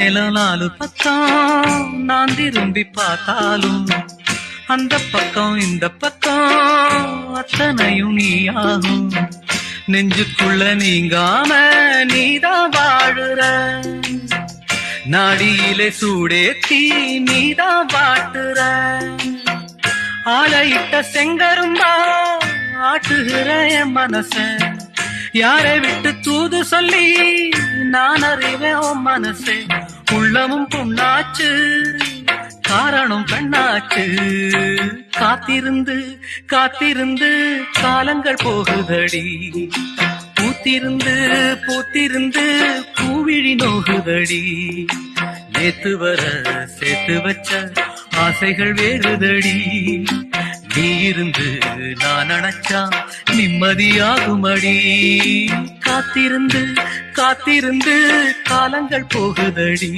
மேலும் 4 பக்கம் நான் திரும்பி பார்த்தாலும் அந்த பக்கம் இந்த பக்கம் அத்தனையும் நீயாகும். நெஞ்சுக்குள்ள நீங்காம நீதான் வாழுற, நாடியிலே சூடேத்தி நீதான் வாட்டுற. ஆலையிட்ட செங்கரும்பா ஆட்டுகிற என் மனச, யாரை விட்டு தூது சொல்லி நான் அறிவேன் உன் மனசே. உள்ளமும் புண்ணாச்சு காரணம் பெண்ணாச்சு, காத்திருந்து காத்திருந்து காலங்கள் போகுதடி. பூத்திருந்து பூத்திருந்து பூவிழி நோகுதடி. நேத்து வர சேர்த்து வச்ச ஆசைகள் வேறுதடி. நீ இருந்து நான் நினைச்சா நிம்மதியாகுமடி. காத்திருந்து காத்திருந்து காலங்கள் போகுதடி.